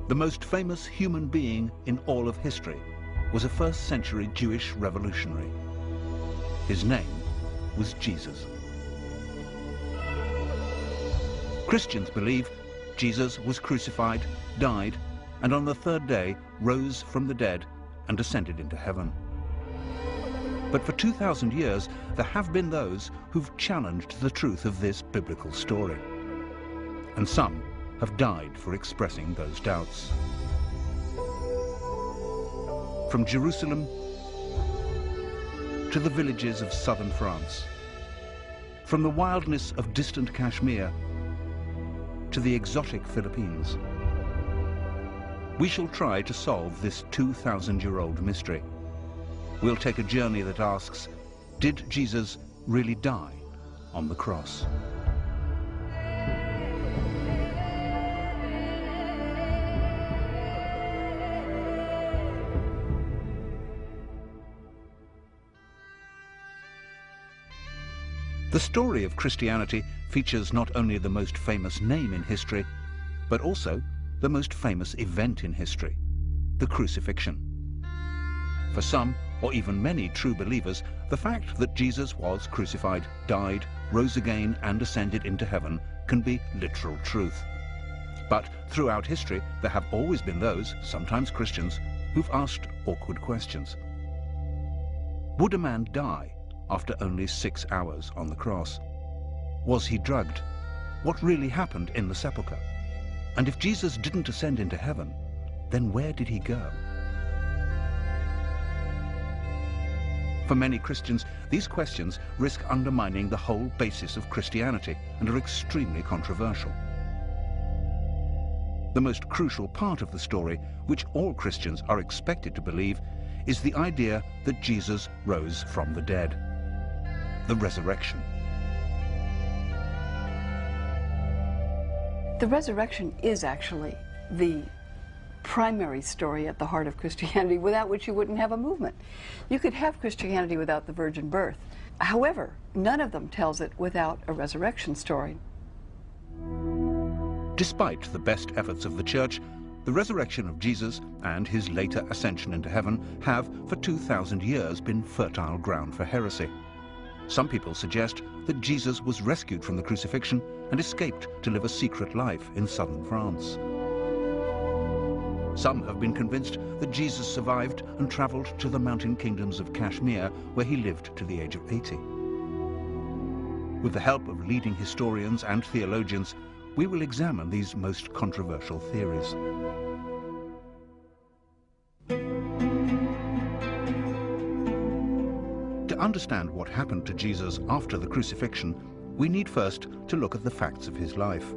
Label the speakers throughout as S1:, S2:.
S1: The most famous human being in all of history was a first-century Jewish revolutionary. His name was Jesus. Christians believe Jesus was crucified, died, and on the third day rose from the dead and ascended into heaven. But for 2,000 years, there have been those who've challenged the truth of this biblical story. And some have died for expressing those doubts. From Jerusalem to the villages of southern France, from the wildness of distant Kashmir to the exotic Philippines, we shall try to solve this 2,000-year-old mystery. We'll take a journey that asks, did Jesus really die on the cross? The story of Christianity features not only the most famous name in history, but also the most famous event in history, the crucifixion. For some, or even many true believers, the fact that Jesus was crucified, died, rose again, and ascended into heaven can be literal truth. But throughout history, there have always been those, sometimes Christians, who've asked awkward questions. Would a man die after only 6 hours on the cross? Was he drugged? What really happened in the sepulchre? And if Jesus didn't ascend into heaven, then where did he go? For many Christians, these questions risk undermining the whole basis of Christianity and are extremely controversial. The most crucial part of the story, which all Christians are expected to believe, is the idea that Jesus rose from the dead. The resurrection.
S2: The resurrection is actually the primary story at the heart of Christianity, without which you wouldn't have a movement. You could have Christianity without the virgin birth. However, none of them tells it without a resurrection story.
S1: Despite the best efforts of the Church, the resurrection of Jesus and his later ascension into heaven have, for 2,000 years, been fertile ground for heresy. Some people suggest that Jesus was rescued from the crucifixion and escaped to live a secret life in southern France. Some have been convinced that Jesus survived and traveled to the mountain kingdoms of Kashmir, where he lived to the age of 80. With the help of leading historians and theologians, we will examine these most controversial theories. To understand what happened to Jesus after the crucifixion, we need first to look at the facts of his life.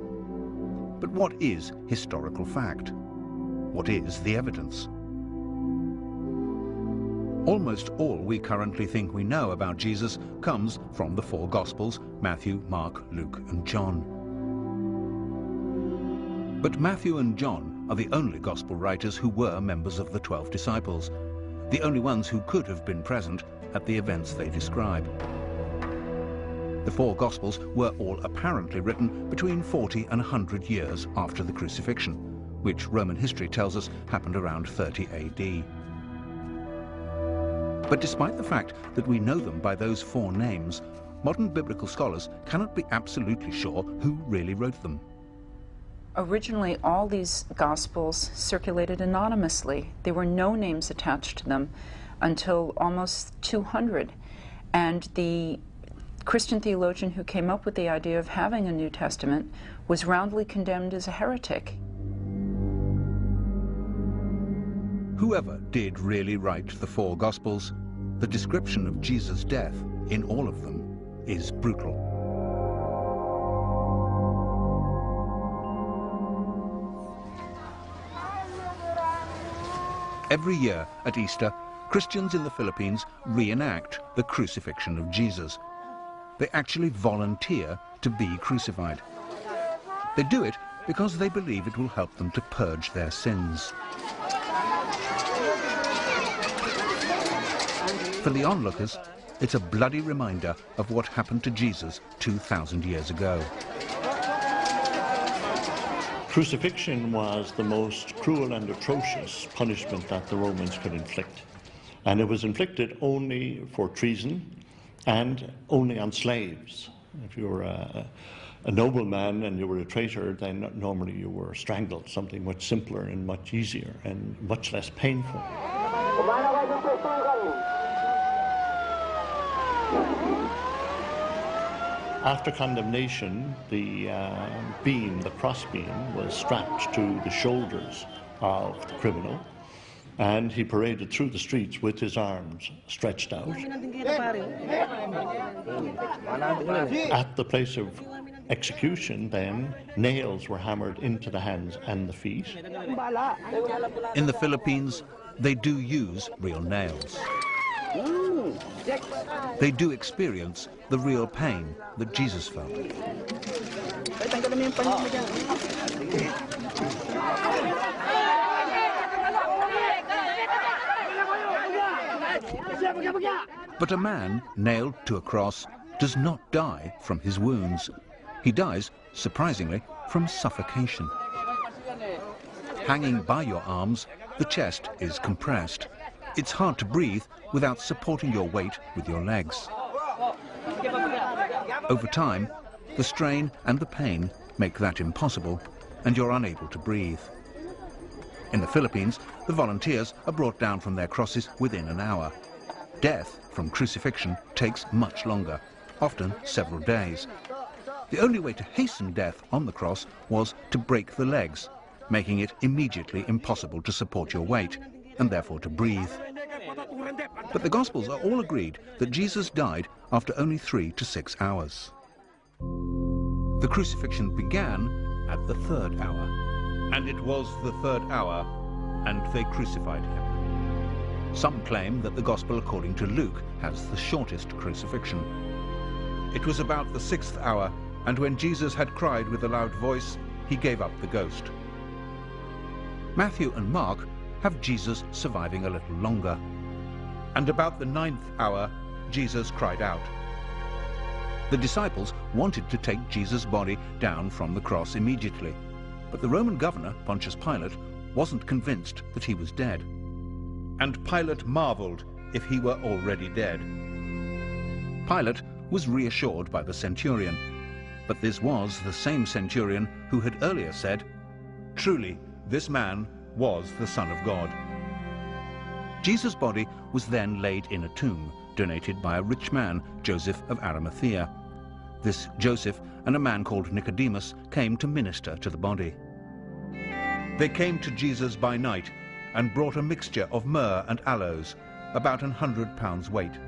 S1: But what is historical fact? What is the evidence? Almost all we currently think we know about Jesus comes from the four Gospels: Matthew, Mark, Luke, and John. But Matthew and John are the only Gospel writers who were members of the 12 disciples, the only ones who could have been present at the events they describe. The four Gospels were all apparently written between 40 and 100 years after the crucifixion, which Roman history tells us happened around 30 AD. But despite the fact that we know them by those four names, modern biblical scholars cannot be absolutely sure who really wrote them.
S3: Originally, all these Gospels circulated anonymously. There were no names attached to them until almost 200. And the Christian theologian who came up with the idea of having a New Testament was roundly condemned as a heretic.
S1: Whoever did really write the four Gospels, the description of Jesus' death in all of them is brutal. Every year at Easter, Christians in the Philippines reenact the crucifixion of Jesus. They actually volunteer to be crucified. They do it because they believe it will help them to purge their sins. For the onlookers, it's a bloody reminder of what happened to Jesus 2,000 years ago.
S4: Crucifixion was the most cruel and atrocious punishment that the Romans could inflict. And it was inflicted only for treason and only on slaves. If you were a nobleman and you were a traitor, then normally you were strangled, something much simpler and much easier and much less painful. After condemnation, the cross beam, was strapped to the shoulders of the criminal, and he paraded through the streets with his arms stretched out. At the place of execution, then, nails were hammered into the hands and the feet.
S1: In the Philippines, they do use real nails. They do experience the real pain that Jesus felt. But a man nailed to a cross does not die from his wounds. He dies, surprisingly, from suffocation. Hanging by your arms, the chest is compressed. It's hard to breathe without supporting your weight with your legs. Over time, the strain and the pain make that impossible, and you're unable to breathe. In the Philippines, the volunteers are brought down from their crosses within an hour. Death from crucifixion takes much longer, often several days. The only way to hasten death on the cross was to break the legs, making it immediately impossible to support your weight, and therefore to breathe. But the Gospels are all agreed that Jesus died after only 3 to 6 hours. The crucifixion began at the 3rd hour. And it was the 3rd hour, and they crucified him. Some claim that the Gospel according to Luke has the shortest crucifixion. It was about the 6th hour, and when Jesus had cried with a loud voice, he gave up the ghost. Matthew and Mark have Jesus surviving a little longer. And about the 9th hour, Jesus cried out. The disciples wanted to take Jesus' body down from the cross immediately, but the Roman governor, Pontius Pilate, wasn't convinced that he was dead. And Pilate marveled if he were already dead. Pilate was reassured by the centurion, but this was the same centurion who had earlier said, "Truly, this man was the Son of God." Jesus' body was then laid in a tomb donated by a rich man, Joseph of Arimathea. This Joseph and a man called Nicodemus came to minister to the body. They came to Jesus by night and brought a mixture of myrrh and aloes, about 100 pounds weight.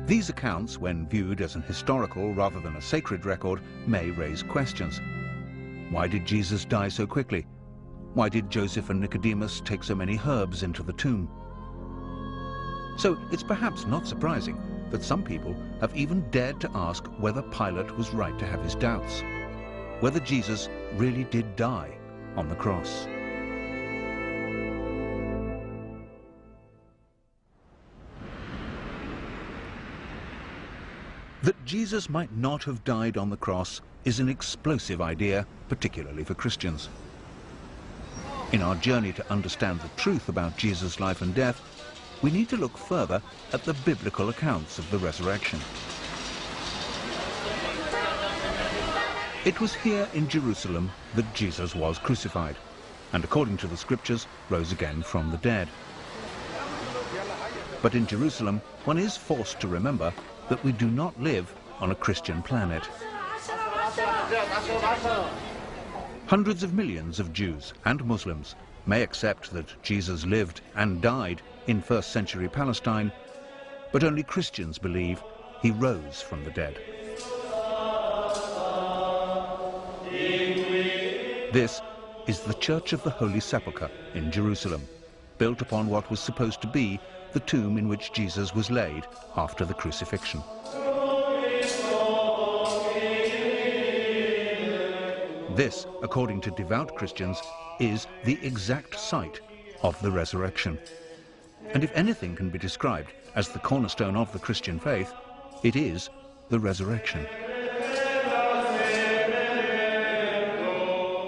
S1: These accounts, when viewed as an historical rather than a sacred record, may raise questions. Why did Jesus die so quickly? Why did Joseph and Nicodemus take so many herbs into the tomb? So it's perhaps not surprising that some people have even dared to ask whether Pilate was right to have his doubts, whether Jesus really did die on the cross. That Jesus might not have died on the cross is an explosive idea, particularly for Christians. In our journey to understand the truth about Jesus' life and death, we need to look further at the biblical accounts of the resurrection. It was here in Jerusalem that Jesus was crucified, and according to the scriptures, rose again from the dead. But in Jerusalem, one is forced to remember that we do not live on a Christian planet. Hundreds of millions of Jews and Muslims may accept that Jesus lived and died in first-century Palestine, but only Christians believe he rose from the dead. This is the Church of the Holy Sepulchre in Jerusalem, built upon what was supposed to be the tomb in which Jesus was laid after the crucifixion. This, according to devout Christians, is the exact site of the resurrection. And if anything can be described as the cornerstone of the Christian faith, it is the resurrection.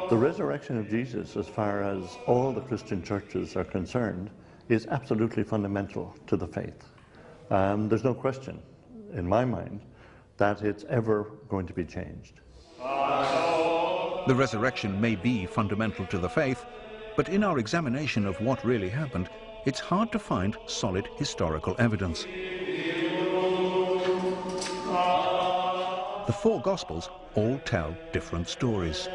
S4: The resurrection of Jesus, as far as all the Christian churches are concerned, is absolutely fundamental to the faith. There's no question, in my mind, that it's ever going to be changed.
S1: The resurrection may be fundamental to the faith, but in our examination of what really happened, it's hard to find solid historical evidence. The four Gospels all tell different stories.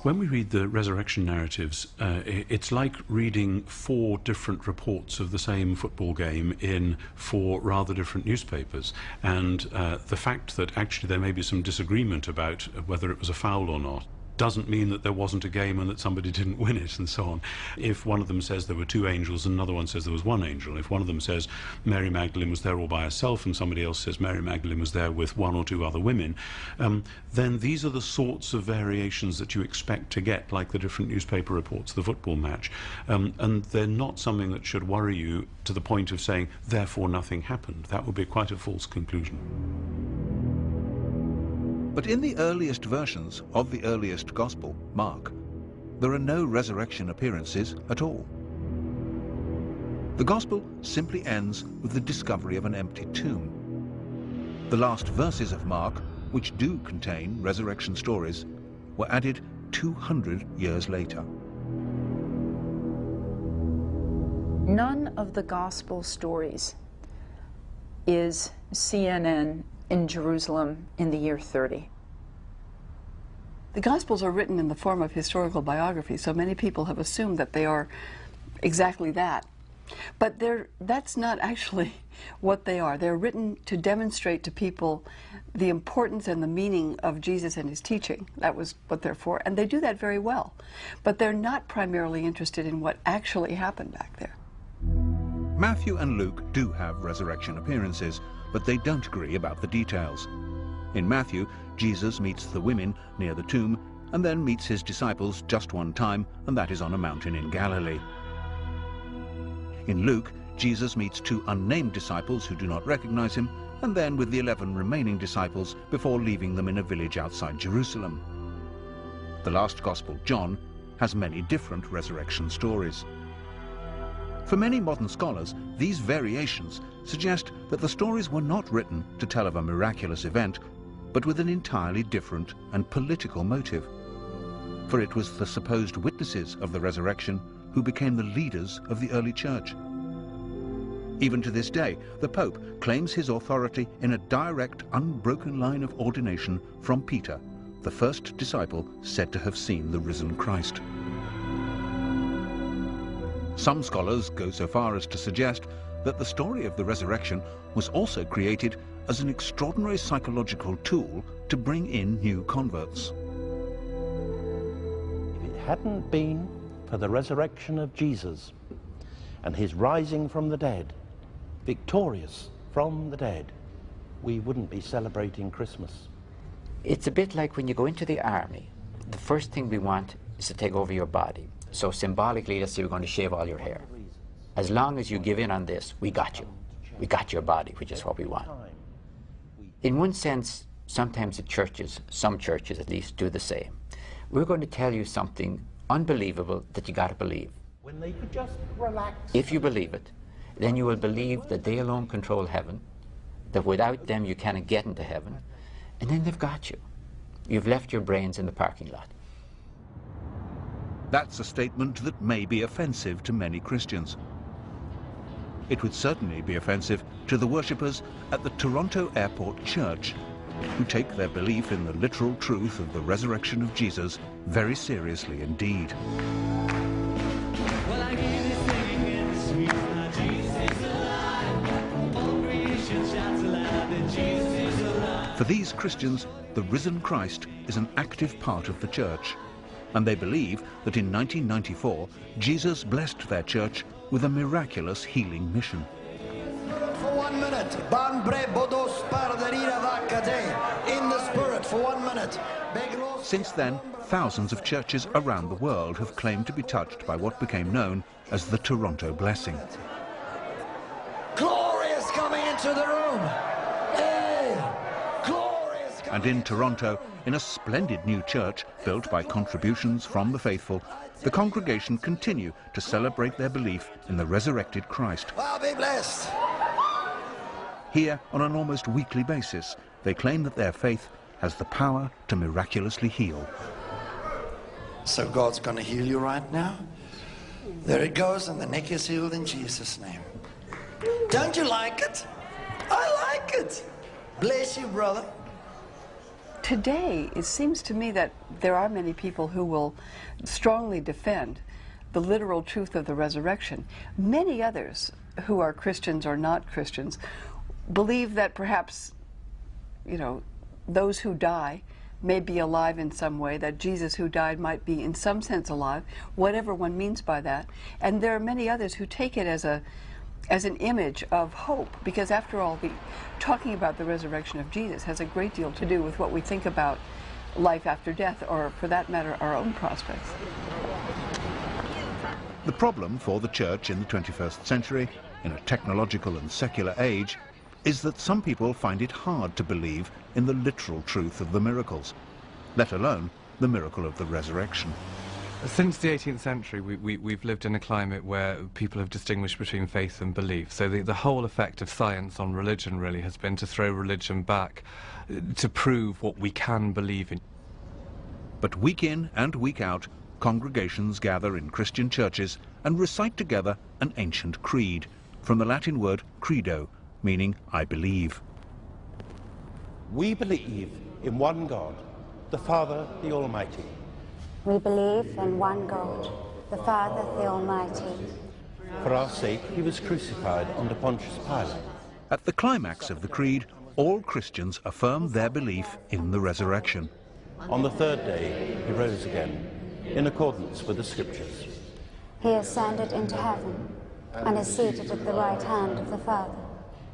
S5: When we read the resurrection narratives, it's like reading four different reports of the same football game in four rather different newspapers. And the fact that actually there may be some disagreement about whether it was a foul or not doesn't mean that there wasn't a game and that somebody didn't win it, and so on. If one of them says there were two angels and another one says there was one angel, if one of them says Mary Magdalene was there all by herself and somebody else says Mary Magdalene was there with one or two other women, then these are the sorts of variations that you expect to get, like the different newspaper reports, the football match. And they're not something that should worry you to the point of saying, therefore nothing happened. That would be quite a false conclusion.
S1: But in the earliest versions of the earliest Gospel, Mark, there are no resurrection appearances at all. The Gospel simply ends with the discovery of an empty tomb. The last verses of Mark, which do contain resurrection stories, were added 200 years later.
S3: None of the Gospel stories is CNN in Jerusalem in the year 30.
S2: The Gospels are written in the form of historical biography, so many people have assumed that they are exactly that. But that's not actually what they are. They're written to demonstrate to people the importance and the meaning of Jesus and his teaching. That was what they're for, and they do that very well. But they're not primarily interested in what actually happened back there.
S1: Matthew and Luke do have resurrection appearances, but they don't agree about the details. In Matthew, Jesus meets the women near the tomb and then meets his disciples just one time, and that is on a mountain in Galilee. In Luke, Jesus meets two unnamed disciples who do not recognize him, and then with the 11 remaining disciples before leaving them in a village outside Jerusalem. The last Gospel, John, has many different resurrection stories. For many modern scholars, these variations suggest that the stories were not written to tell of a miraculous event, but with an entirely different and political motive. For it was the supposed witnesses of the resurrection who became the leaders of the early church. Even to this day, the Pope claims his authority in a direct, unbroken line of ordination from Peter, the first disciple said to have seen the risen Christ. Some scholars go so far as to suggest that the story of the resurrection was also created as an extraordinary psychological tool to bring in new converts.
S6: If it hadn't been for the resurrection of Jesus and his rising from the dead, victorious from the dead, we wouldn't be celebrating Christmas.
S7: It's a bit like when you go into the army, the first thing we want is to take over your body. So symbolically, let's say we're going to shave all your hair. As long as you give in on this, we got you. We got your body, which is what we want. In one sense, sometimes the churches, some churches at least, do the same. We're going to tell you something unbelievable that you got to believe.
S6: When they could just relax.
S7: If you believe it, then you will believe that they alone control heaven, that without them you cannot get into heaven, and then they've got you. You've left your brains in the parking lot.
S1: That's a statement that may be offensive to many Christians. It would certainly be offensive to the worshippers at the Toronto Airport Church, who take their belief in the literal truth of the resurrection of Jesus very seriously indeed.
S8: Well, I hear this singing in the streets, now Jesus is alive. All creation shouts aloud that Jesus is alive.
S1: For these Christians, the risen Christ is an active part of the church, and they believe that in 1994, Jesus blessed their church with a miraculous healing mission.
S9: For 1 minute, in the spirit for 1 minute.
S1: Since then, thousands of churches around the world have claimed to be touched by what became known as the Toronto Blessing.
S9: Glory is coming into the room. Hey, glory is coming.
S1: And in Toronto, in a splendid new church built by contributions from the faithful, the congregation continue to celebrate their belief in the resurrected Christ.
S9: Well, be blessed.
S1: Here, on an almost weekly basis, they claim that their faith has the power to miraculously heal.
S9: So God's going to heal you right now. There it goes, and the neck is healed in Jesus' name. Don't you like it? I like it. Bless you, brother.
S2: Today, it seems to me that there are many people who will strongly defend the literal truth of the resurrection. Many others who are Christians or not Christians believe that perhaps, you know, those who die may be alive in some way, that Jesus who died might be in some sense alive, whatever one means by that. And there are many others who take it as an image of hope, because after all, talking about the resurrection of Jesus has a great deal to do with what we think about life after death, or for that matter, our own prospects.
S1: The problem for the church in the 21st century, in a technological and secular age, is that some people find it hard to believe in the literal truth of the miracles, let alone the miracle of the resurrection.
S10: Since the 18th century, we've lived in a climate where people have distinguished between faith and belief. So the whole effect of science on religion really has been to throw religion back, to prove what we can believe in.
S1: But week in and week out, congregations gather in Christian churches and recite together an ancient creed, from the Latin word credo, meaning I believe.
S6: We believe in one God, the Father, the Almighty.
S11: We believe in one God, the Father, the Almighty.
S6: For our sake, he was crucified under Pontius Pilate.
S1: At the climax of the creed, all Christians affirm their belief in the resurrection.
S6: On the third day, he rose again, in accordance with the Scriptures.
S11: He ascended into heaven and is seated at the right hand of the Father.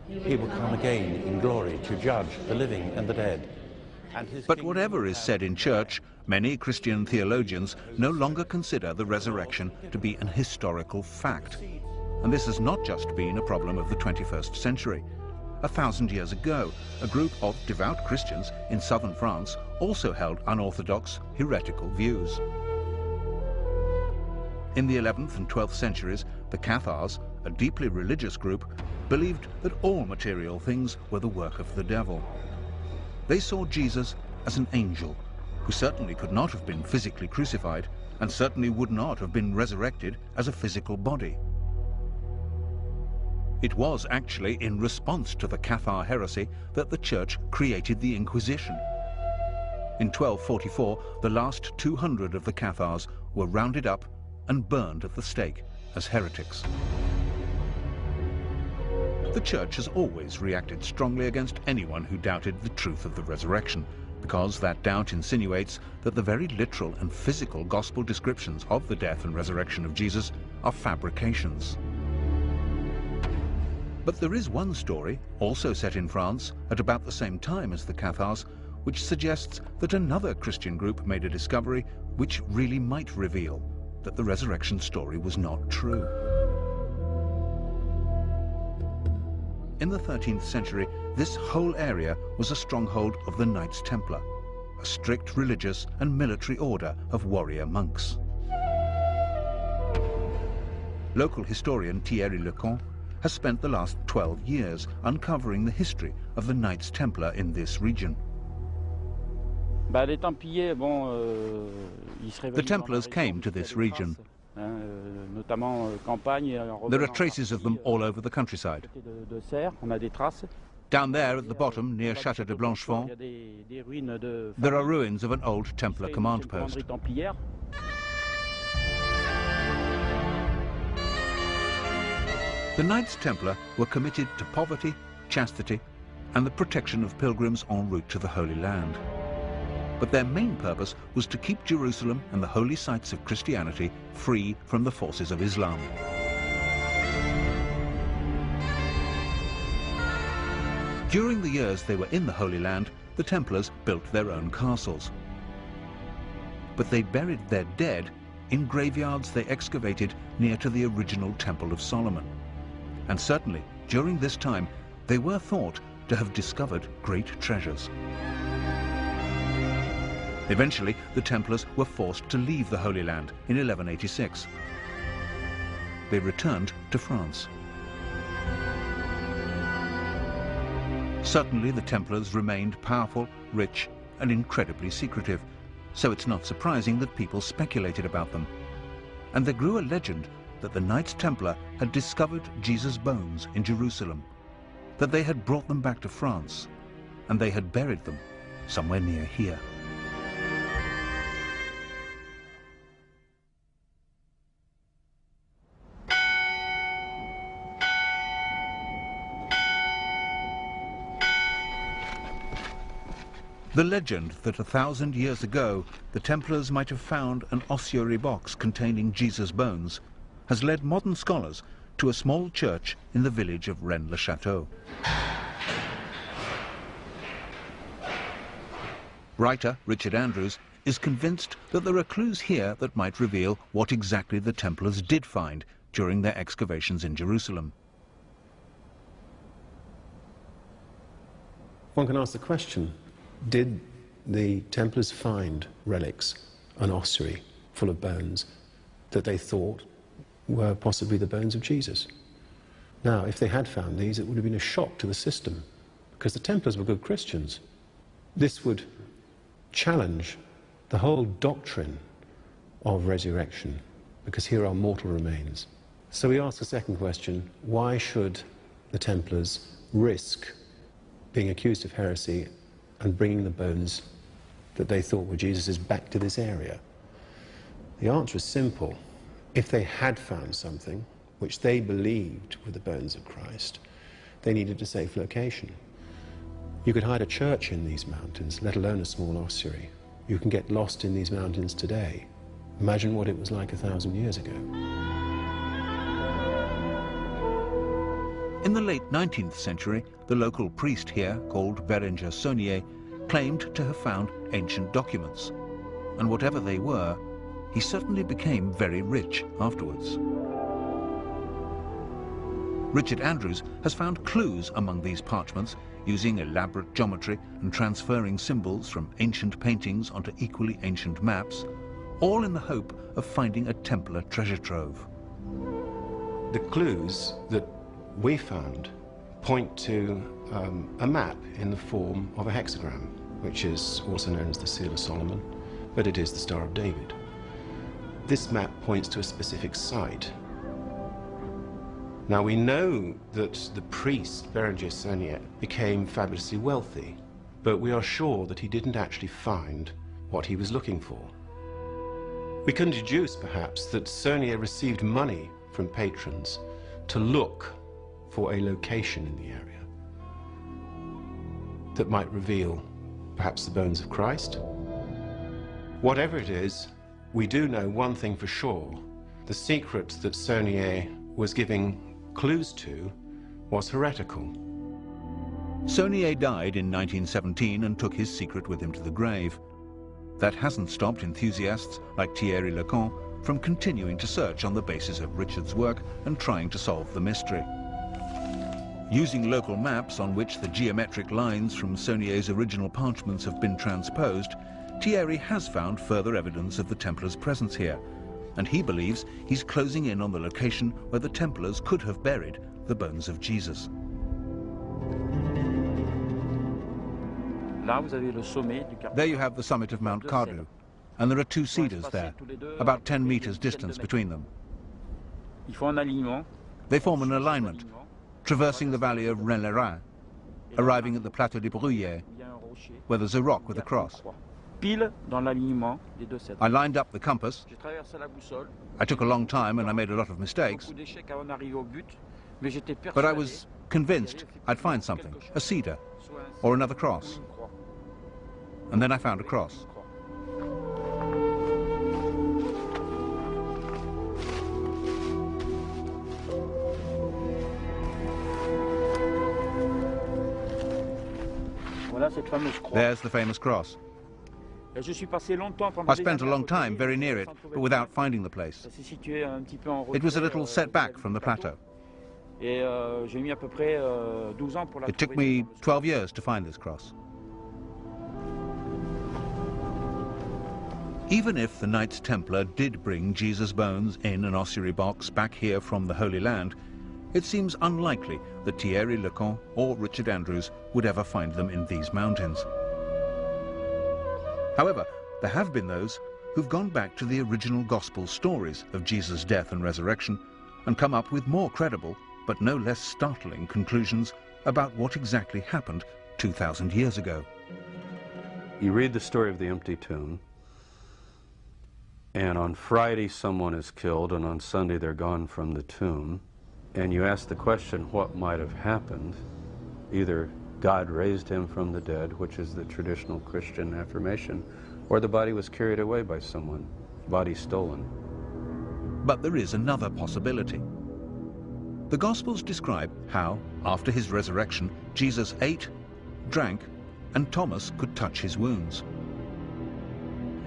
S6: He will come again in glory to judge the living and the dead.
S1: But whatever is said in church, many Christian theologians no longer consider the resurrection to be an historical fact. And this has not just been a problem of the 21st century. 1,000 years ago, a group of devout Christians in southern France also held unorthodox, heretical views. In the 11th and 12th centuries, the Cathars, a deeply religious group, believed that all material things were the work of the devil. They saw Jesus as an angel, who certainly could not have been physically crucified, and certainly would not have been resurrected as a physical body. It was actually in response to the Cathar heresy that the Church created the Inquisition. In 1244, the last 200 of the Cathars were rounded up and burned at the stake as heretics. The Church has always reacted strongly against anyone who doubted the truth of the resurrection, because that doubt insinuates that the very literal and physical gospel descriptions of the death and resurrection of Jesus are fabrications. But there is one story, also set in France, at about the same time as the Cathars, which suggests that another Christian group made a discovery which really might reveal that the resurrection story was not true. In the 13th century, this whole area was a stronghold of the Knights Templar, a strict religious and military order of warrior monks. Local historian Thierry Lecon has spent the last 12 years uncovering the history of the Knights Templar in this region.
S12: The
S1: Templars came to this region. There are traces of them all over the countryside. Down there at the bottom, near Château de Blanchefont, there are ruins of an old Templar command post. The Knights Templar were committed to poverty, chastity, and the protection of pilgrims en route to the Holy Land. But their main purpose was to keep Jerusalem and the holy sites of Christianity free from the forces of Islam. During the years they were in the Holy Land, the Templars built their own castles. But they buried their dead in graveyards they excavated near to the original Temple of Solomon. And certainly, during this time, they were thought to have discovered great treasures. Eventually, the Templars were forced to leave the Holy Land in 1186. They returned to France. Certainly, the Templars remained powerful, rich, and incredibly secretive, so it's not surprising that people speculated about them. And there grew a legend that the Knights Templar had discovered Jesus' bones in Jerusalem, that they had brought them back to France, and they had buried them somewhere near here. The legend that 1,000 years ago the Templars might have found an ossuary box containing Jesus' bones has led modern scholars to a small church in the village of Rennes-le-Château. Writer Richard Andrews is convinced that there are clues here that might reveal what exactly the Templars did find during their excavations in Jerusalem.
S13: One can ask the question, did the Templars find relics, an ossuary full of bones, that they thought were possibly the bones of Jesus? Now, if they had found these, it would have been a shock to the system, because the Templars were good Christians. This would challenge the whole doctrine of resurrection, because here are mortal remains. So we ask the second question, why should the Templars risk being accused of heresy and bringing the bones that they thought were Jesus's back to this area? The answer is simple. If they had found something which they believed were the bones of Christ, they needed a safe location. You could hide a church in these mountains, let alone a small ossuary. You can get lost in these mountains today. Imagine what it was like 1,000 years ago.
S1: In the late 19th century, the local priest here, called Bérenger Saunier, claimed to have found ancient documents. And whatever they were, he certainly became very rich afterwards. Richard Andrews has found clues among these parchments, using elaborate geometry and transferring symbols from ancient paintings onto equally ancient maps, all in the hope of finding a Templar treasure trove.
S13: The clues that we found point to a map in the form of a hexagram, which is also known as the Seal of Solomon, but it is the Star of David. This map points to a specific site. Now we know that the priest, Bérenger Saunier, became fabulously wealthy, but we are sure that he didn't actually find what he was looking for. We can deduce, perhaps, that Saunier received money from patrons to look for a location in the area that might reveal perhaps the bones of Christ. Whatever it is, we do know one thing for sure. The secret that Saunier was giving clues to was heretical.
S1: Saunier died in 1917 and took his secret with him to the grave. That hasn't stopped enthusiasts like Thierry Lecan from continuing to search on the basis of Richard's work and trying to solve the mystery. Using local maps on which the geometric lines from Saunier's original parchments have been transposed, Thierry has found further evidence of the Templars' presence here, and he believes he's closing in on the location where the Templars could have buried the bones of Jesus. There you have the summit of Mount Cardu, and there are two cedars there, about 10 meters distance between them. They form an alignment, traversing the valley of Rennes-le-Rhin, arriving at the Plateau des Bruyères, where there's a rock with a cross. I lined up the compass. I took a long time and I made a lot of mistakes, but I was convinced I'd find something, a cedar or another cross. And then I found a cross. There's the famous cross. I spent a long time very near it, but without finding the place. It was a little set back from the plateau. It took me 12 years to find this cross. Even if the Knights Templar did bring Jesus' bones in an ossuary box back here from the Holy Land, it seems unlikely that Thierry Lecan or Richard Andrews would ever find them in these mountains. However, there have been those who've gone back to the original gospel stories of Jesus' death and resurrection and come up with more credible, but no less startling conclusions about what exactly happened 2,000 years ago.
S14: You read the story of the empty tomb, and on Friday someone is killed, and on Sunday they're gone from the tomb, and you ask the question, what might have happened? Either God raised him from the dead, which is the traditional Christian affirmation, or the body was carried away by someone, body stolen.
S1: But there is another possibility. The Gospels describe how, after his resurrection, Jesus ate, drank, and Thomas could touch his wounds.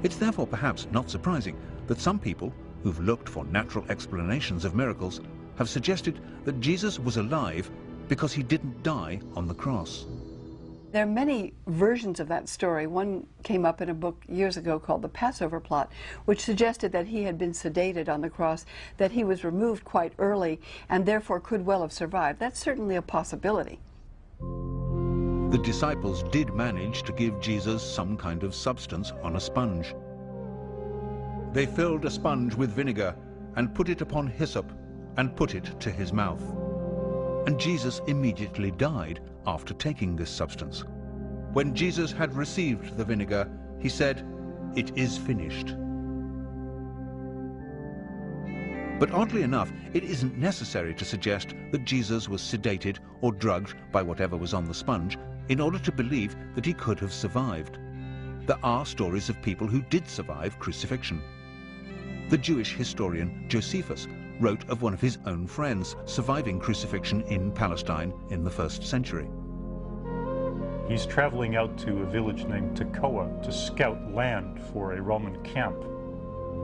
S1: It's therefore perhaps not surprising that some people who've looked for natural explanations of miracles have suggested that Jesus was alive because he didn't die on the cross.
S2: There are many versions of that story. One came up in a book years ago called The Passover Plot, which suggested that he had been sedated on the cross, that he was removed quite early, and therefore could well have survived. That's certainly a possibility.
S1: The disciples did manage to give Jesus some kind of substance on a sponge. They filled a sponge with vinegar and put it upon hyssop and put it to his mouth. And Jesus immediately died after taking this substance. When Jesus had received the vinegar, he said, "It is finished." But oddly enough, it isn't necessary to suggest that Jesus was sedated or drugged by whatever was on the sponge in order to believe that he could have survived. There are stories of people who did survive crucifixion. The Jewish historian Josephus wrote of one of his own friends surviving crucifixion in Palestine in the 1st century.
S15: He's traveling out to a village named Tekoa to scout land for a Roman camp.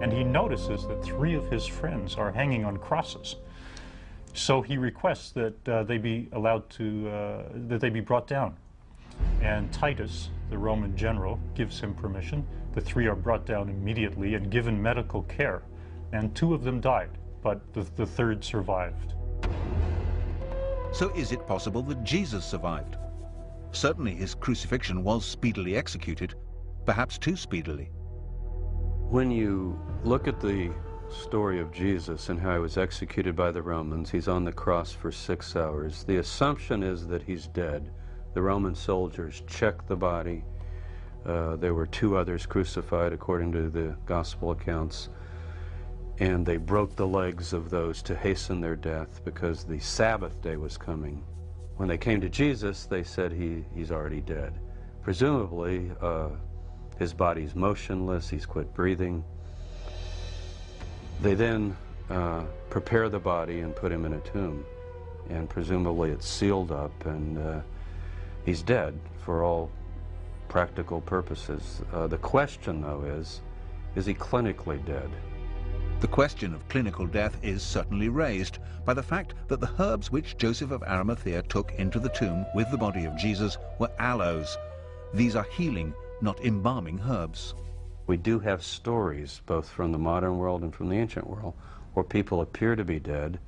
S15: And he notices that 3 of his friends are hanging on crosses. So he requests that they be allowed to, that they be brought down. And Titus, the Roman general, gives him permission. The 3 are brought down immediately and given medical care. And 2 of them died, but the 3rd survived.
S1: So is it possible that Jesus survived? Certainly his crucifixion was speedily executed, perhaps too speedily.
S14: When you look at the story of Jesus and how he was executed by the Romans, he's on the cross for 6 hours. The assumption is that he's dead. The Roman soldiers checked the body. There were 2 others crucified according to the gospel accounts. And they broke the legs of those to hasten their death because the Sabbath day was coming. When they came to Jesus, they said he's already dead. Presumably, his body's motionless, he's quit breathing. They then prepare the body and put him in a tomb. And presumably it's sealed up and he's dead for all practical purposes. The question, though, is he clinically dead?
S1: The question of clinical death is certainly raised by the fact that the herbs which Joseph of Arimathea took into the tomb with the body of Jesus were aloes. These are healing, not embalming herbs.
S14: We do have stories, both from the modern world and from the ancient world, where people appear to be dead,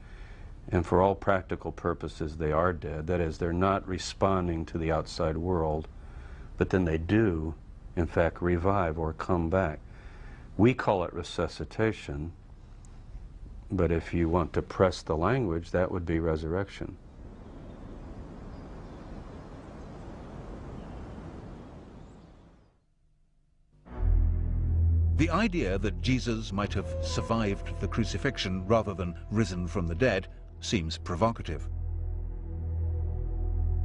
S14: and for all practical purposes they are dead. That is, they're not responding to the outside world, but then they do, in fact, revive or come back. We call it resuscitation, but if you want to press the language, that would be resurrection.
S1: The idea that Jesus might have survived the crucifixion rather than risen from the dead seems provocative.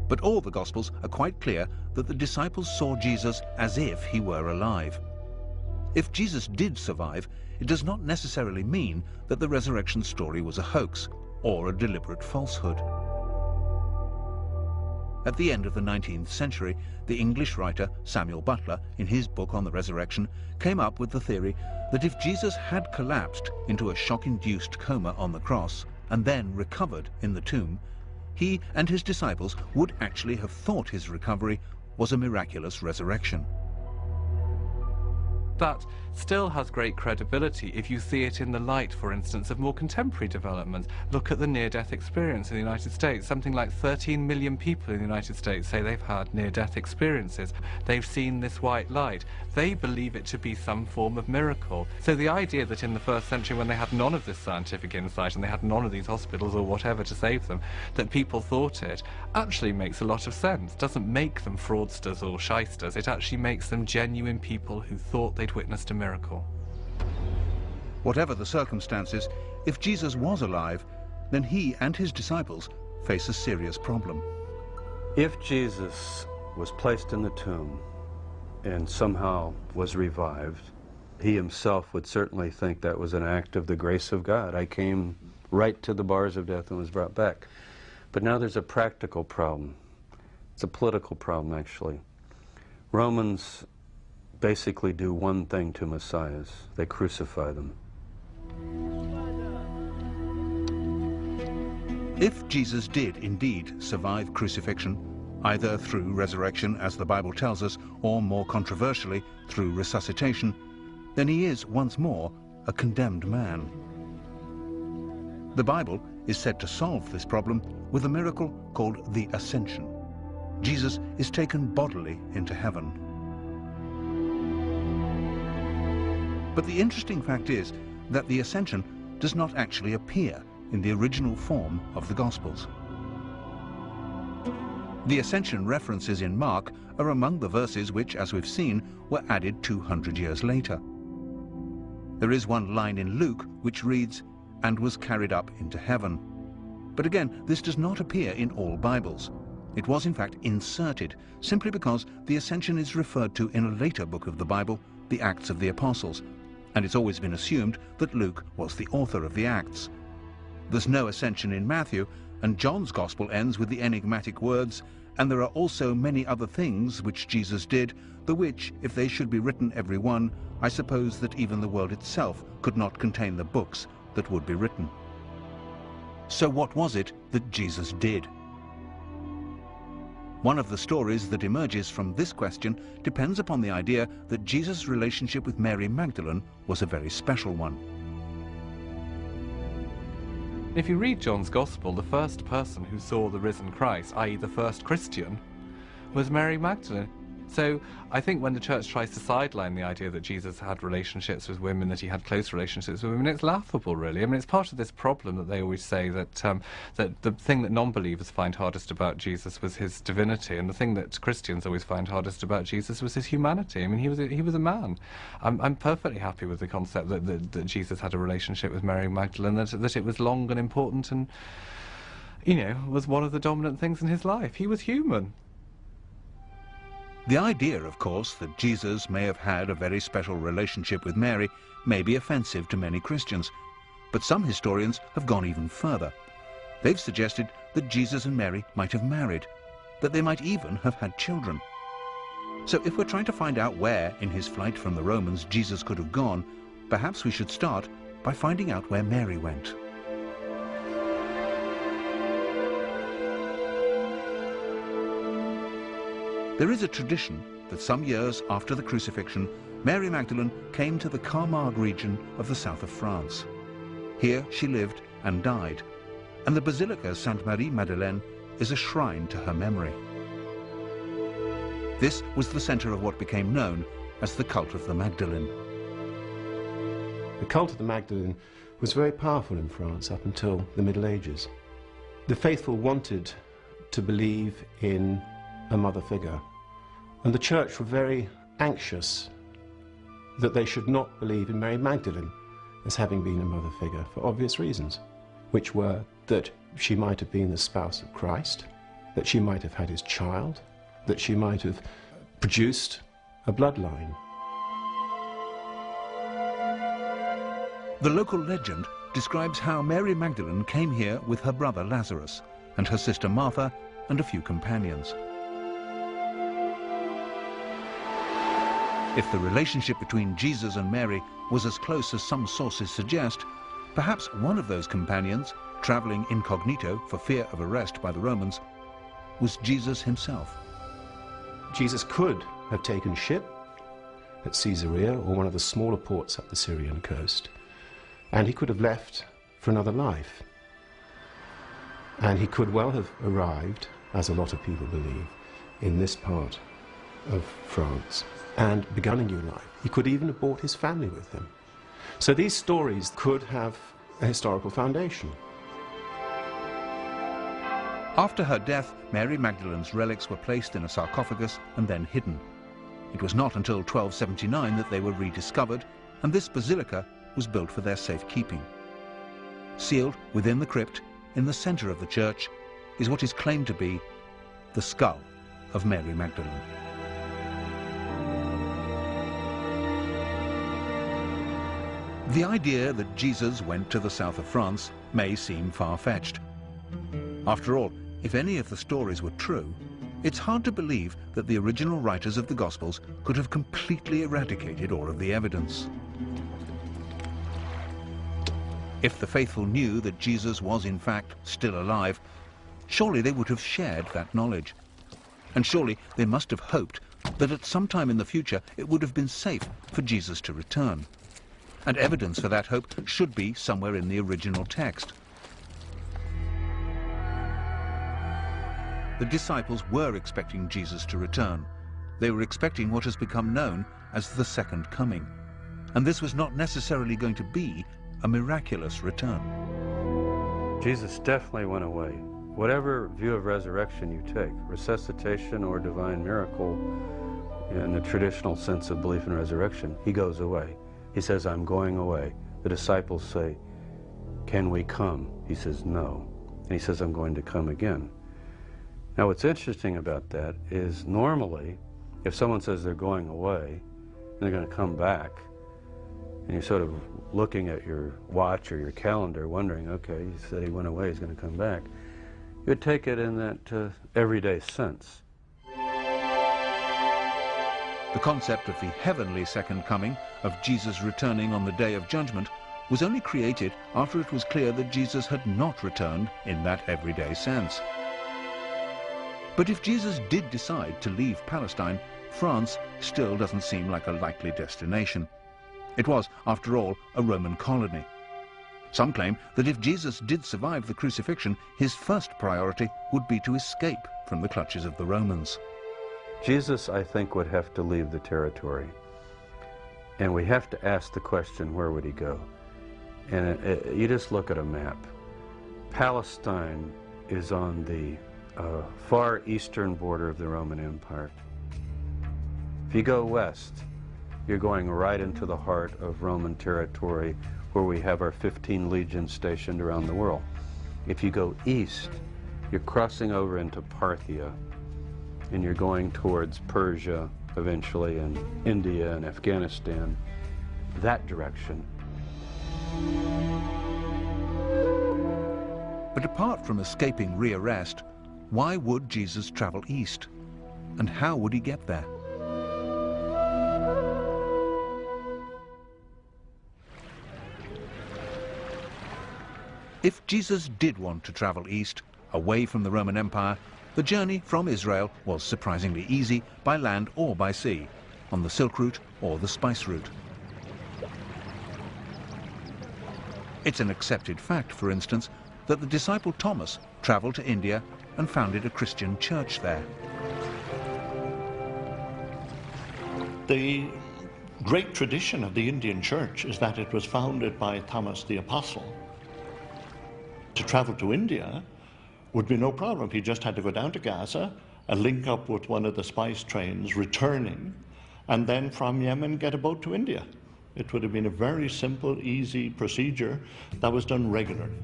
S1: But all the Gospels are quite clear that the disciples saw Jesus as if he were alive. If Jesus did survive, it does not necessarily mean that the resurrection story was a hoax or a deliberate falsehood. At the end of the 19th century, the English writer Samuel Butler, in his book on the resurrection, came up with the theory that if Jesus had collapsed into a shock-induced coma on the cross and then recovered in the tomb, he and his disciples would actually have thought his recovery was a miraculous resurrection.
S10: That still has great credibility if you see it in the light, for instance, of more contemporary developments. Look at the near-death experience in the United States. Something like 13 million people in the United States say they've had near-death experiences. They've seen this white light. They believe it to be some form of miracle. So the idea that in the first century, when they had none of this scientific insight and they had none of these hospitals or whatever to save them, that people thought it, actually makes a lot of sense. Doesn't make them fraudsters or shysters. It actually makes them genuine people who thought they'd witnessed a miracle.
S1: Whatever the circumstances, if Jesus was alive, then he and his disciples face a serious problem.
S14: If Jesus was placed in the tomb and somehow was revived, he himself would certainly think that was an act of the grace of God. I came right to the bars of death and was brought back. But now there's a practical problem. It's a political problem, actually. Romans basically do one thing to messiahs. They crucify them.
S1: If Jesus did indeed survive crucifixion, either through resurrection, as the Bible tells us, or more controversially, through resuscitation, then he is once more a condemned man. The Bible is said to solve this problem with a miracle called the Ascension. Jesus is taken bodily into heaven. But the interesting fact is that the Ascension does not actually appear in the original form of the Gospels. The Ascension references in Mark are among the verses which, as we've seen, were added 200 years later. There is one line in Luke which reads, "and was carried up into heaven." But again, this does not appear in all Bibles. It was in fact inserted, simply because the Ascension is referred to in a later book of the Bible, the Acts of the Apostles, and it's always been assumed that Luke was the author of the Acts. There's no Ascension in Matthew, and John's Gospel ends with the enigmatic words, "and there are also many other things which Jesus did, the which, if they should be written every one, I suppose that even the world itself could not contain the books that would be written." So what was it that Jesus did? One of the stories that emerges from this question depends upon the idea that Jesus' relationship with Mary Magdalene was a very special one.
S10: If you read John's Gospel, the first person who saw the risen Christ, i.e. the first Christian, was Mary Magdalene. So I think when the church tries to sideline the idea that Jesus had relationships with women, that he had close relationships with women, it's laughable, really. I mean, it's part of this problem that they always say that that the thing that non-believers find hardest about Jesus was his divinity, and the thing that Christians always find hardest about Jesus was his humanity. I mean, he was a man. I'm perfectly happy with the concept that Jesus had a relationship with Mary Magdalene, that it was long and important and, you know, was one of the dominant things in his life. He was human.
S1: The idea, of course, that Jesus may have had a very special relationship with Mary may be offensive to many Christians, but some historians have gone even further. They've suggested that Jesus and Mary might have married, that they might even have had children. So if we're trying to find out where, in his flight from the Romans, Jesus could have gone, perhaps we should start by finding out where Mary went. There is a tradition that some years after the crucifixion, Mary Magdalene came to the Camargue region of the south of France. Here she lived and died, and the Basilica Sainte Marie Madeleine is a shrine to her memory. This was the center of what became known as the cult of the Magdalene.
S13: The cult of the Magdalene was very powerful in France up until the Middle Ages. The faithful wanted to believe in a mother figure, and the church were very anxious that they should not believe in Mary Magdalene as having been a mother figure for obvious reasons, which were that she might have been the spouse of Christ, that she might have had his child, that she might have produced a bloodline.
S1: The local legend describes how Mary Magdalene came here with her brother Lazarus and her sister Martha and a few companions. If the relationship between Jesus and Mary was as close as some sources suggest, perhaps one of those companions, traveling incognito for fear of arrest by the Romans, was Jesus himself.
S13: Jesus could have taken ship at Caesarea or one of the smaller ports up the Syrian coast, and he could have left for another life. And he could well have arrived, as a lot of people believe, in this part of France and begun a new life. He could even have brought his family with him. So these stories could have a historical foundation.
S1: After her death, Mary Magdalene's relics were placed in a sarcophagus and then hidden. It was not until 1279 that they were rediscovered, and this basilica was built for their safekeeping. Sealed within the crypt, in the center of the church, is what is claimed to be the skull of Mary Magdalene. The idea that Jesus went to the south of France may seem far-fetched. After all, if any of the stories were true, it's hard to believe that the original writers of the Gospels could have completely eradicated all of the evidence. If the faithful knew that Jesus was in fact still alive, surely they would have shared that knowledge. And surely they must have hoped that at some time in the future it would have been safe for Jesus to return. And evidence for that hope should be somewhere in the original text. The disciples were expecting Jesus to return. They were expecting what has become known as the second coming. And this was not necessarily going to be a miraculous return.
S14: Jesus definitely went away. Whatever view of resurrection you take, resuscitation or divine miracle, in the traditional sense of belief in resurrection, he goes away. He says, I'm going away. The disciples say, can we come? He says, no. And he says, I'm going to come again. Now what's interesting about that is normally, if someone says they're going away and they're going to come back, and you're sort of looking at your watch or your calendar wondering, okay, he said he went away, he's going to come back, you would take it in that everyday sense.
S1: The concept of the heavenly second coming, of Jesus returning on the day of judgment, was only created after it was clear that Jesus had not returned in that everyday sense. But if Jesus did decide to leave Palestine, France still doesn't seem like a likely destination. It was, after all, a Roman colony. Some claim that if Jesus did survive the crucifixion, his first priority would be to escape from the clutches of the Romans.
S14: Jesus, I think, would have to leave the territory. And we have to ask the question, where would he go? And you just look at a map. Palestine is on the far eastern border of the Roman Empire. If you go west, you're going right into the heart of Roman territory, where we have our 15 legions stationed around the world. If you go east, you're crossing over into Parthia, and you're going towards Persia eventually, and India and Afghanistan, that direction.
S1: But apart from escaping rearrest, why would Jesus travel east? And how would he get there? If Jesus did want to travel east, away from the Roman Empire, the journey from Israel was surprisingly easy by land or by sea, on the Silk Route or the Spice Route. It's an accepted fact, for instance, that the disciple Thomas traveled to India and founded a Christian church there.
S4: The great tradition of the Indian church is that it was founded by Thomas the Apostle. To travel to India would be no problem. He just had to go down to Gaza and link up with one of the spice trains returning, and then from Yemen get a boat to India. It would have been a very simple, easy procedure that was done regularly.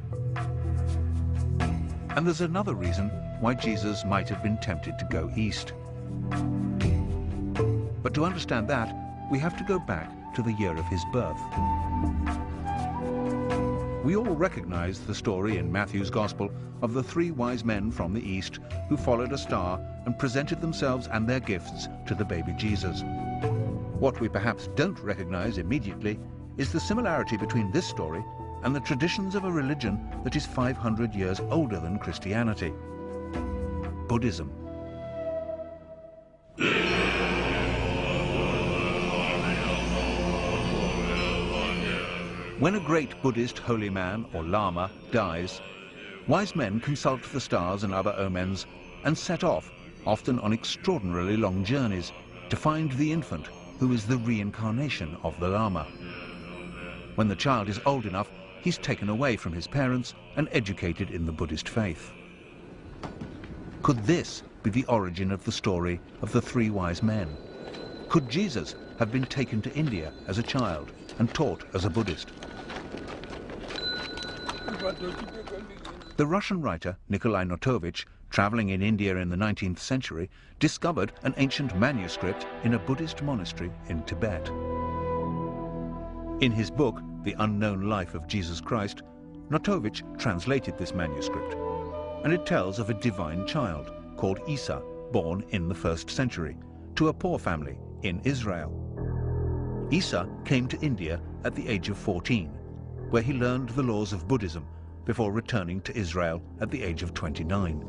S1: And there's another reason why Jesus might have been tempted to go east. But to understand that, we have to go back to the year of his birth. We all recognize the story in Matthew's Gospel of the 3 wise men from the east who followed a star and presented themselves and their gifts to the baby Jesus. What we perhaps don't recognize immediately is the similarity between this story and the traditions of a religion that is 500 years older than Christianity, Buddhism. When a great Buddhist holy man or lama dies, wise men consult the stars and other omens and set off, often on extraordinarily long journeys, to find the infant who is the reincarnation of the lama. When the child is old enough, he's taken away from his parents and educated in the Buddhist faith. Could this be the origin of the story of the three wise men? Could Jesus have been taken to India as a child and taught as a Buddhist? The Russian writer Nikolai Notovich, traveling in India in the 19th century, discovered an ancient manuscript in a Buddhist monastery in Tibet. In his book, The Unknown Life of Jesus Christ, Notovich translated this manuscript, and it tells of a divine child called Isa, born in the 1st century, to a poor family in Israel. Isa came to India at the age of 14, where he learned the laws of Buddhism before returning to Israel at the age of 29.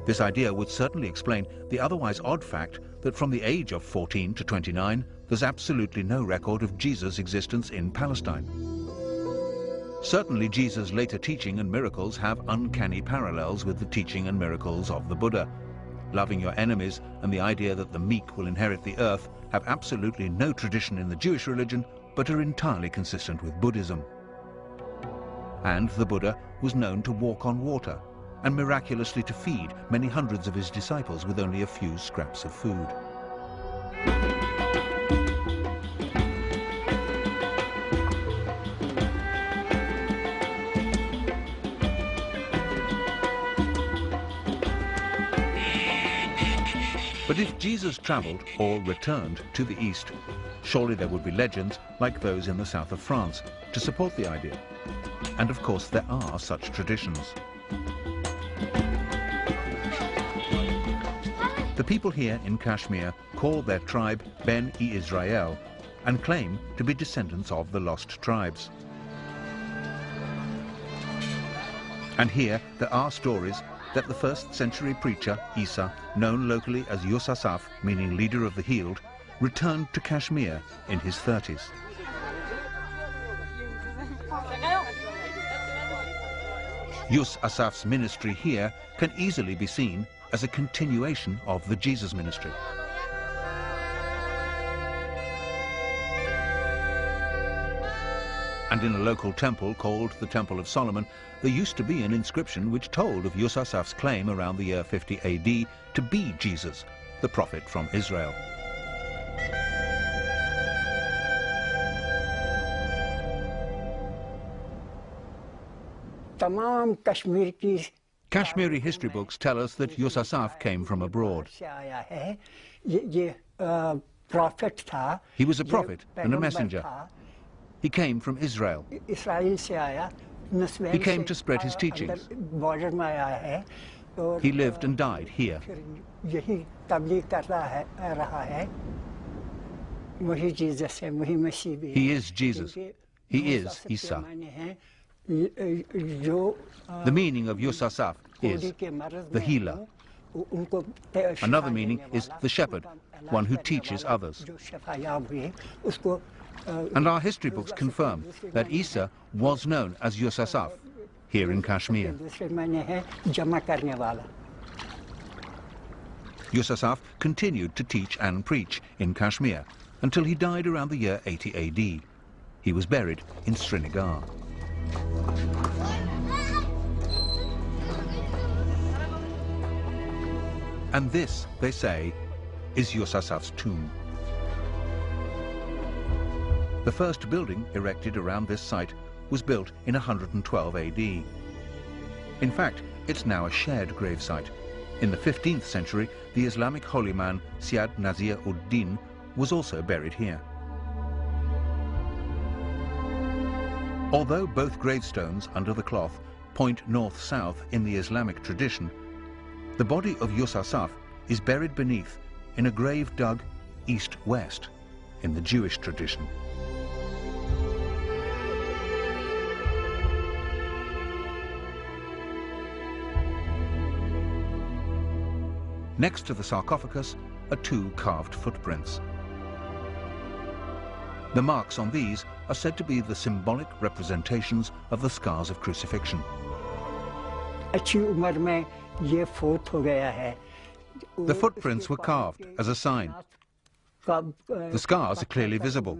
S1: This idea would certainly explain the otherwise odd fact that from the age of 14 to 29, there's absolutely no record of Jesus' existence in Palestine. Certainly Jesus' later teaching and miracles have uncanny parallels with the teaching and miracles of the Buddha. Loving your enemies and the idea that the meek will inherit the earth have absolutely no tradition in the Jewish religion, but are entirely consistent with Buddhism. And the Buddha was known to walk on water and miraculously to feed many hundreds of his disciples with only a few scraps of food. But if Jesus traveled or returned to the East, surely there would be legends like those in the south of France to support the idea. And of course there are such traditions. The people here in Kashmir call their tribe Ben-e-Israel and claim to be descendants of the lost tribes. And here there are stories that the 1st century preacher Isa, known locally as Yusasaf, meaning leader of the healed, returned to Kashmir in his 30s. Yusasaf's ministry here can easily be seen as a continuation of the Jesus ministry. And in a local temple called the Temple of Solomon, there used to be an inscription which told of Yusasaf's claim around the year 50 AD to be Jesus, the prophet from Israel. Kashmiri history books tell us that Yusasaf came from abroad. He was a prophet and a messenger. He came from Israel. He came to spread his teachings. He lived and died here. He is Jesus. He is Isa. The meaning of Yusasaf is the healer. Another meaning is the shepherd, one who teaches others. And our history books confirm that Isa was known as Yusasaf here in Kashmir. Yusasaf continued to teach and preach in Kashmir until he died around the year 80 AD. He was buried in Srinagar. And this, they say, is Yusasaf's tomb. The first building erected around this site was built in 112 AD. In fact, it's now a shared gravesite. In the 15th century, the Islamic holy man Syed Nazir ud-Din was also buried here. Although both gravestones under the cloth point north-south in the Islamic tradition, the body of Yusasaf is buried beneath in a grave dug east-west in the Jewish tradition. Next to the sarcophagus are two carved footprints. The marks on these are said to be the symbolic representations of the scars of crucifixion.
S16: The
S1: footprints were carved as a sign. The scars are clearly visible,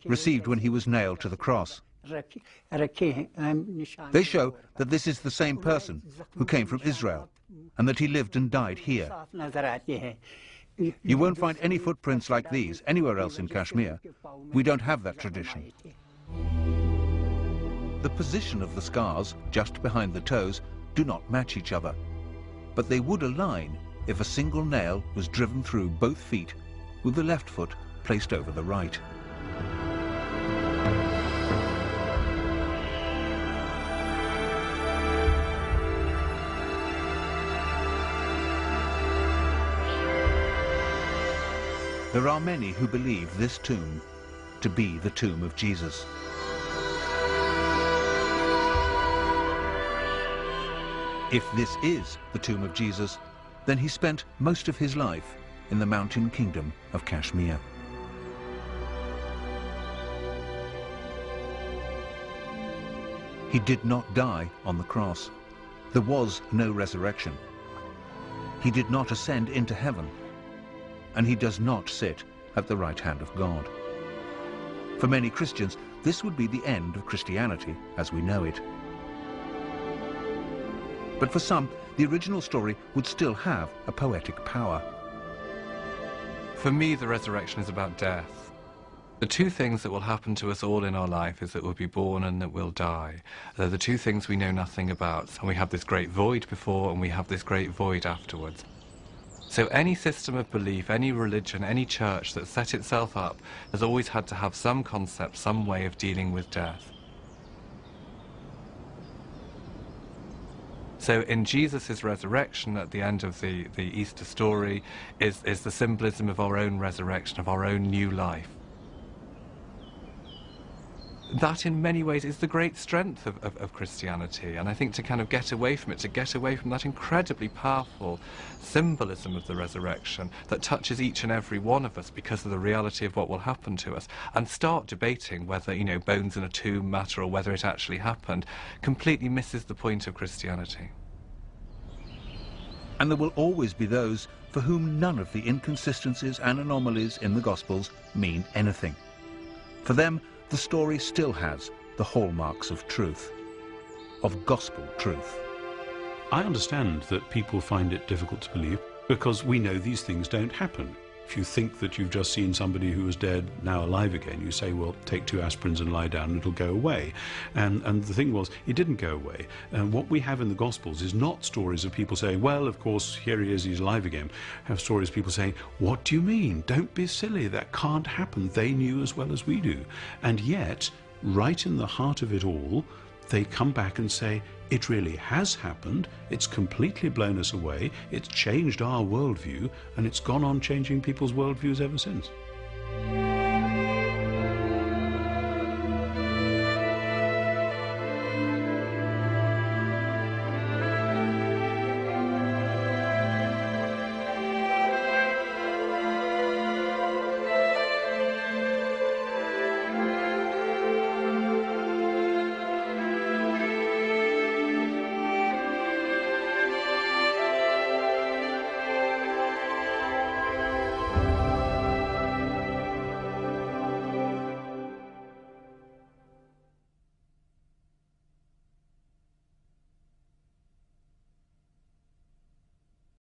S1: received when he was nailed to the cross. They show that this is the same person who came from Israel and that he lived and died here. You won't find any footprints like these anywhere else in Kashmir. We don't have that tradition. The position of the scars, just behind the toes, do not match each other, but they would align if a single nail was driven through both feet with the left foot placed over the right. There are many who believe this tomb to be the tomb of Jesus. If this is the tomb of Jesus, then he spent most of his life in the mountain kingdom of Kashmir. He did not die on the cross. There was no resurrection. He did not ascend into heaven, and he does not sit at the right hand of God. For many Christians, this would be the end of Christianity as we know it. But for some, the original story would still have a poetic power.
S10: For me, the resurrection is about death. The two things that will happen to us all in our life is that we'll be born and that we'll die. They're the two things we know nothing about. And we have this great void before and we have this great void afterwards. So any system of belief, any religion, any church that set itself up has always had to have some concept, some way of dealing with death. So in Jesus' resurrection at the end of the Easter story is the symbolism of our own resurrection, of our own new life. That in many ways is the great strength of Christianity, and I think to kind of get away from it, to get away from that incredibly powerful symbolism of the resurrection that touches each and every one of us because of the reality of what will happen to us, and start debating whether, you know, bones in a tomb matter or whether it actually happened, completely misses the point of Christianity.
S1: And there will always be those for whom none of the inconsistencies and anomalies in the Gospels mean anything. For them, the story still has the hallmarks of truth, of gospel truth.
S5: I understand that people find it difficult to believe because we know these things don't happen. If you think that you've just seen somebody who was dead now alive again, you say, well, take 2 aspirins and lie down and it'll go away. And the thing was, it didn't go away. And what we have in the Gospels is not stories of people saying, well, of course, here he is, he's alive again. We have stories of people saying, what do you mean? Don't be silly, that can't happen. They knew as well as we do. And yet, right in the heart of it all, they come back and say, it really has happened, it's completely blown us away, it's changed our worldview, and it's gone on changing people's worldviews ever since.